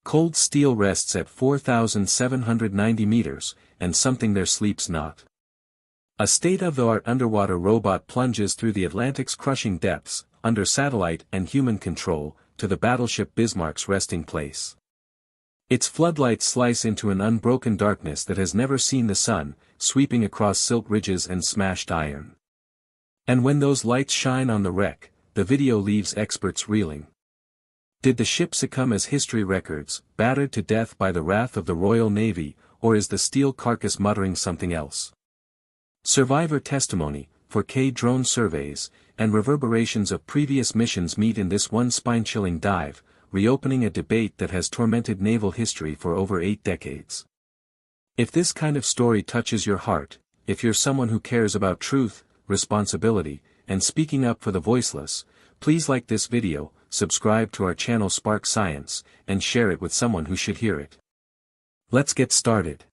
Cold steel rests at 4,790 meters, and something there sleeps not. A state-of-the-art underwater robot plunges through the Atlantic's crushing depths, under satellite and human control, to the battleship Bismarck's resting place. Its floodlights slice into an unbroken darkness that has never seen the sun, sweeping across silt ridges and smashed iron. And when those lights shine on the wreck, the video leaves experts reeling. Did the ship succumb as history records, battered to death by the wrath of the Royal Navy, or is the steel carcass muttering something else? Survivor testimony, 4K drone surveys, and reverberations of previous missions meet in this one spine-chilling dive, reopening a debate that has tormented naval history for over 8 decades. If this kind of story touches your heart, if you're someone who cares about truth, responsibility, and speaking up for the voiceless, please like this video, subscribe to our channel Spark Science, and share it with someone who should hear it. Let's get started.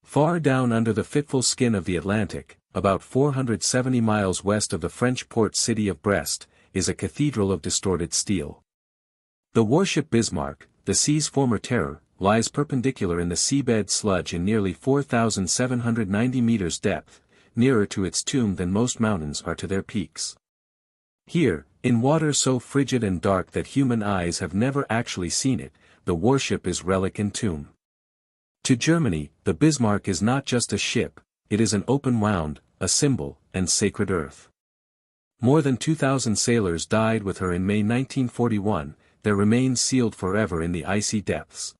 Far down under the fitful skin of the Atlantic, about 470 miles west of the French port city of Brest, is a cathedral of distorted steel. The warship Bismarck, the sea's former terror, lies perpendicular in the seabed sludge in nearly 4,790 meters depth, nearer to its tomb than most mountains are to their peaks. Here, in water so frigid and dark that human eyes have never actually seen it, the warship is relic and tomb. To Germany, the Bismarck is not just a ship, it is an open wound, a symbol, and sacred earth. More than 2,000 sailors died with her in May 1941, their remains sealed forever in the icy depths.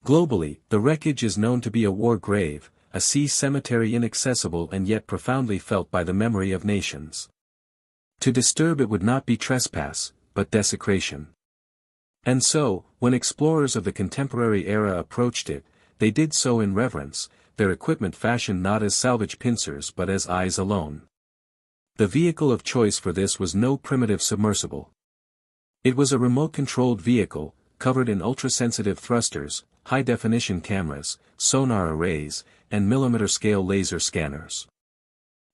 Globally, the wreckage is known to be a war grave, a sea cemetery inaccessible and yet profoundly felt by the memory of nations. To disturb it would not be trespass, but desecration. And so, when explorers of the contemporary era approached it, they did so in reverence, their equipment fashioned not as salvage pincers but as eyes alone. The vehicle of choice for this was no primitive submersible. It was a remote-controlled vehicle, covered in ultra-sensitive thrusters, high-definition cameras, sonar arrays, and millimeter-scale laser scanners.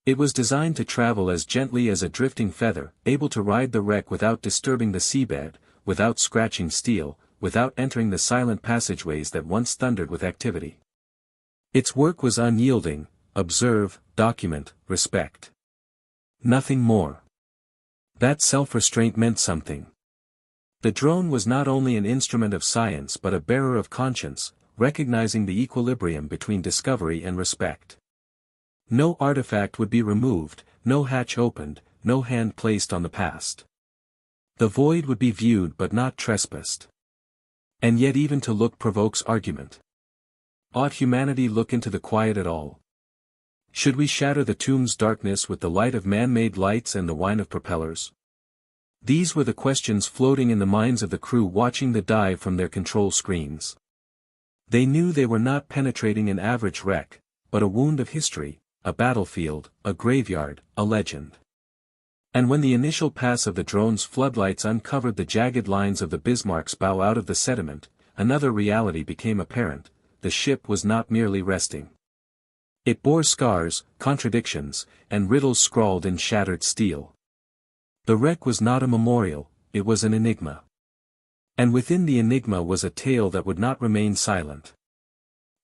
It was designed to travel as gently as a drifting feather, able to ride the wreck without disturbing the seabed, without scratching steel, without entering the silent passageways that once thundered with activity. Its work was unyielding: observe, document, respect. Nothing more. That self-restraint meant something. The drone was not only an instrument of science but a bearer of conscience, recognizing the equilibrium between discovery and respect. No artifact would be removed, no hatch opened, no hand placed on the past. The void would be viewed but not trespassed. And yet even to look provokes argument. Ought humanity look into the quiet at all? Should we shatter the tomb's darkness with the light of man-made lights and the whine of propellers? These were the questions floating in the minds of the crew watching the dive from their control screens. They knew they were not penetrating an average wreck, but a wound of history, a battlefield, a graveyard, a legend. And when the initial pass of the drone's floodlights uncovered the jagged lines of the Bismarck's bow out of the sediment, another reality became apparent: the ship was not merely resting. It bore scars, contradictions, and riddles scrawled in shattered steel. The wreck was not a memorial, it was an enigma. And within the enigma was a tale that would not remain silent.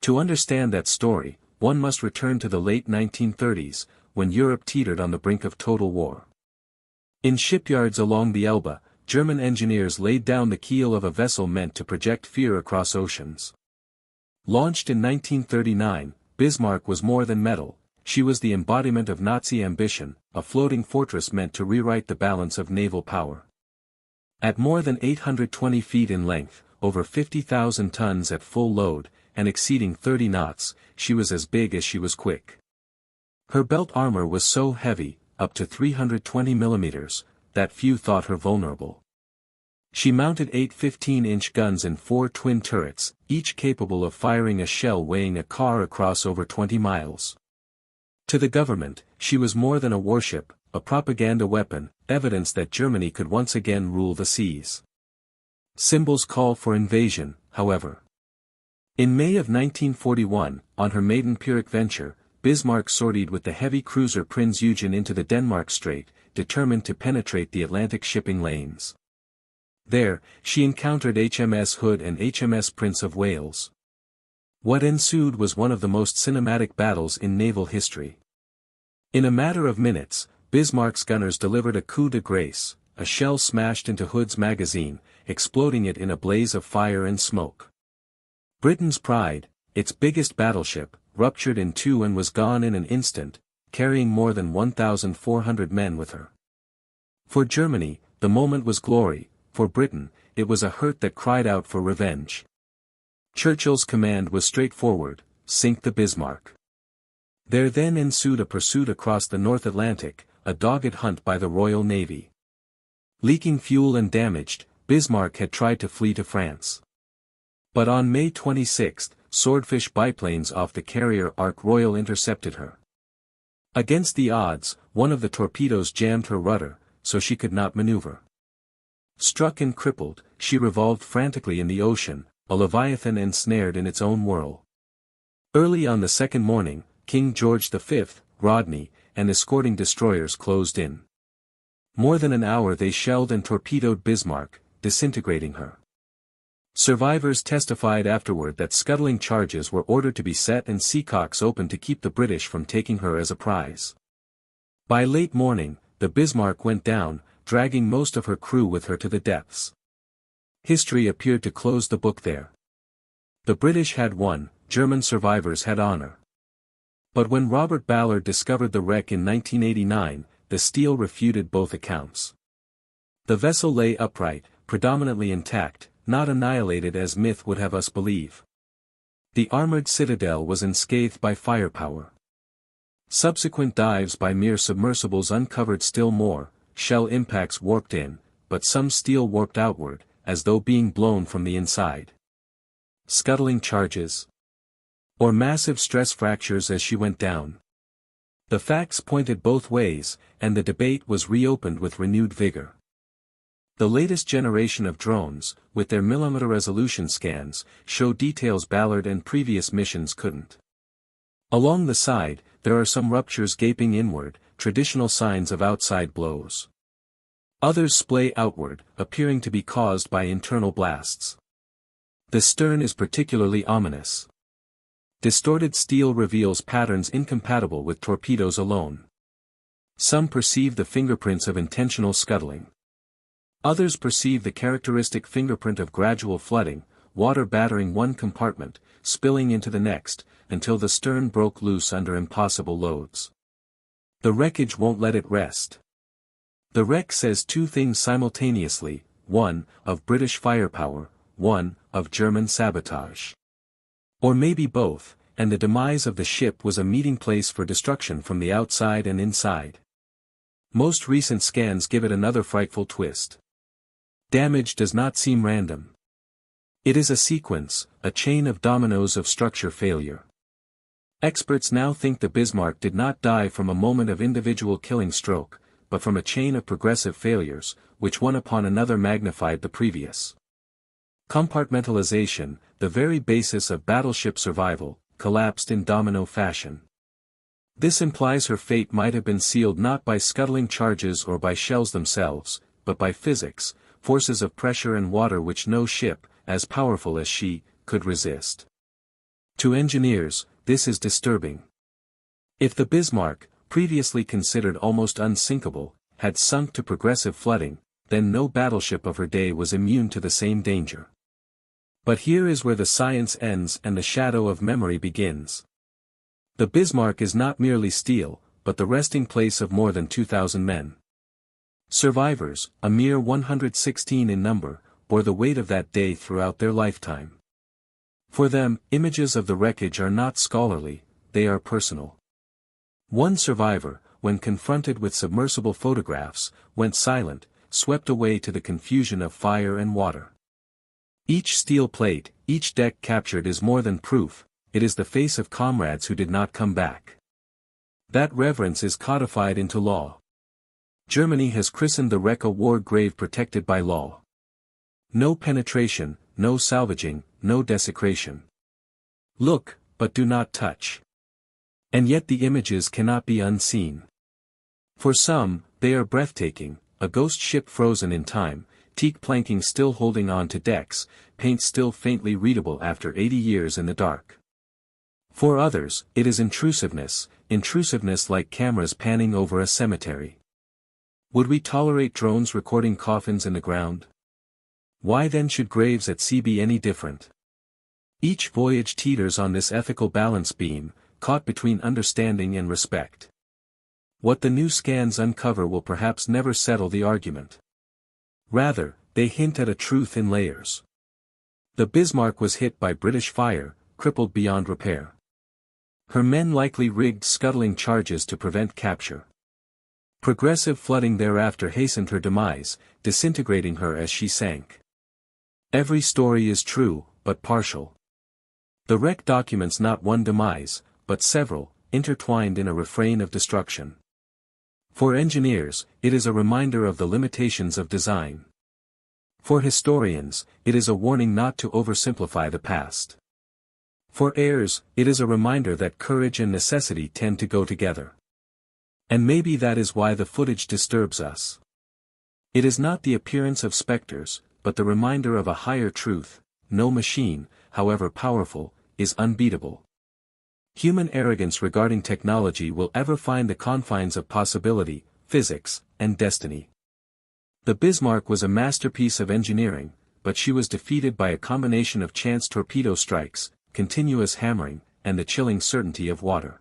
To understand that story, one must return to the late 1930s, when Europe teetered on the brink of total war. In shipyards along the Elbe, German engineers laid down the keel of a vessel meant to project fear across oceans. Launched in 1939, Bismarck was more than metal, she was the embodiment of Nazi ambition, a floating fortress meant to rewrite the balance of naval power. At more than 820 feet in length, over 50,000 tons at full load, and exceeding 30 knots, she was as big as she was quick. Her belt armor was so heavy, up to 320 millimeters, that few thought her vulnerable. She mounted 8 15-inch guns and 4 twin turrets, each capable of firing a shell weighing a car across over 20 miles. To the government, she was more than a warship, a propaganda weapon, evidence that Germany could once again rule the seas. Symbols call for invasion, however. In May of 1941, on her maiden Pyrrhic venture, Bismarck sortied with the heavy cruiser Prinz Eugen into the Denmark Strait, determined to penetrate the Atlantic shipping lanes. There, she encountered HMS Hood and HMS Prince of Wales. What ensued was one of the most cinematic battles in naval history. In a matter of minutes, Bismarck's gunners delivered a coup de grace. A shell smashed into Hood's magazine, exploding it in a blaze of fire and smoke. Britain's Pride, its biggest battleship, ruptured in two and was gone in an instant, carrying more than 1,400 men with her. For Germany, the moment was glory; for Britain, it was a hurt that cried out for revenge. Churchill's command was straightforward: sink the Bismarck. There then ensued a pursuit across the North Atlantic, a dogged hunt by the Royal Navy. Leaking fuel and damaged, Bismarck had tried to flee to France. But on May 26, swordfish biplanes off the carrier Ark Royal intercepted her. Against the odds, one of the torpedoes jammed her rudder, so she could not maneuver. Struck and crippled, she revolved frantically in the ocean, a leviathan ensnared in its own whirl. Early on the second morning, King George V, Rodney, and escorting destroyers closed in. More than an hour they shelled and torpedoed Bismarck, disintegrating her. Survivors testified afterward that scuttling charges were ordered to be set and seacocks opened to keep the British from taking her as a prize. By late morning, the Bismarck went down, dragging most of her crew with her to the depths. History appeared to close the book there. The British had won, German survivors had honor. But when Robert Ballard discovered the wreck in 1989, the steel refuted both accounts. The vessel lay upright, predominantly intact, not annihilated as myth would have us believe. The armored citadel was unscathed by firepower. Subsequent dives by mere submersibles uncovered still more. Shell impacts warped in, but some steel warped outward, as though being blown from the inside. Scuttling charges? Or massive stress fractures as she went down? The facts pointed both ways, and the debate was reopened with renewed vigor. The latest generation of drones, with their millimeter-resolution scans, show details Ballard and previous missions couldn't. Along the side, there are some ruptures gaping inward, traditional signs of outside blows. Others splay outward, appearing to be caused by internal blasts. The stern is particularly ominous. Distorted steel reveals patterns incompatible with torpedoes alone. Some perceive the fingerprints of intentional scuttling. Others perceive the characteristic fingerprint of gradual flooding, water battering one compartment, spilling into the next, until the stern broke loose under impossible loads. The wreckage won't let it rest. The wreck says two things simultaneously: one, of British firepower, one, of German sabotage. Or maybe both, and the demise of the ship was a meeting place for destruction from the outside and inside. Most recent scans give it another frightful twist. Damage does not seem random. It is a sequence, a chain of dominoes of structure failure. Experts now think the Bismarck did not die from a moment of individual killing stroke, but from a chain of progressive failures, which one upon another magnified the previous. Compartmentalization, the very basis of battleship survival, collapsed in domino fashion. This implies her fate might have been sealed not by scuttling charges or by shells themselves, but by physics, forces of pressure and water which no ship, as powerful as she, could resist. To engineers, this is disturbing. If the Bismarck, previously considered almost unsinkable, had sunk to progressive flooding, then no battleship of her day was immune to the same danger. But here is where the science ends and the shadow of memory begins. The Bismarck is not merely steel, but the resting place of more than 2,000 men. Survivors, a mere 116 in number, bore the weight of that day throughout their lifetime. For them, images of the wreckage are not scholarly, they are personal. One survivor, when confronted with submersible photographs, went silent, swept away to the confusion of fire and water. Each steel plate, each deck captured is more than proof, it is the face of comrades who did not come back. That reverence is codified into law. Germany has christened the wreck a war grave protected by law. No penetration, no salvaging, no desecration. Look, but do not touch. And yet the images cannot be unseen. For some, they are breathtaking, a ghost ship frozen in time, teak planking still holding on to decks, paint still faintly readable after 80 years in the dark. For others, it is intrusiveness like cameras panning over a cemetery. Would we tolerate drones recording coffins in the ground? Why then should graves at sea be any different? Each voyage teeters on this ethical balance beam, caught between understanding and respect. What the new scans uncover will perhaps never settle the argument. Rather, they hint at a truth in layers. The Bismarck was hit by British fire, crippled beyond repair. Her men likely rigged scuttling charges to prevent capture. Progressive flooding thereafter hastened her demise, disintegrating her as she sank. Every story is true, but partial. The wreck documents not one demise, but several, intertwined in a refrain of destruction. For engineers, it is a reminder of the limitations of design. For historians, it is a warning not to oversimplify the past. For heirs, it is a reminder that courage and necessity tend to go together. And maybe that is why the footage disturbs us. It is not the appearance of specters, but the reminder of a higher truth: no machine, however powerful, is unbeatable. Human arrogance regarding technology will ever find the confines of possibility, physics, and destiny. The Bismarck was a masterpiece of engineering, but she was defeated by a combination of chance torpedo strikes, continuous hammering, and the chilling certainty of water.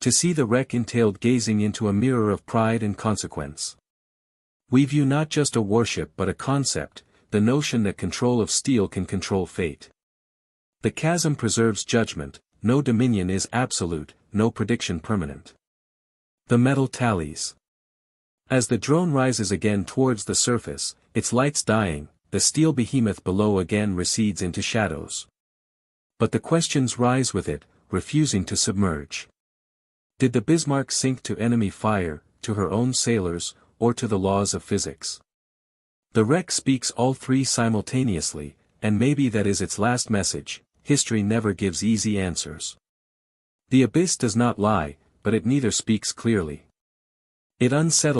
To see the wreck entailed gazing into a mirror of pride and consequence. We view not just a warship but a concept, the notion that control of steel can control fate. The chasm preserves judgment, no dominion is absolute, no prediction permanent. The metal tallies. As the drone rises again towards the surface, its lights dying, the steel behemoth below again recedes into shadows. But the questions rise with it, refusing to submerge. Did the Bismarck sink to enemy fire, to her own sailors, or to the laws of physics? The wreck speaks all three simultaneously, and maybe that is its last message: history never gives easy answers. The abyss does not lie, but it neither speaks clearly. It unsettles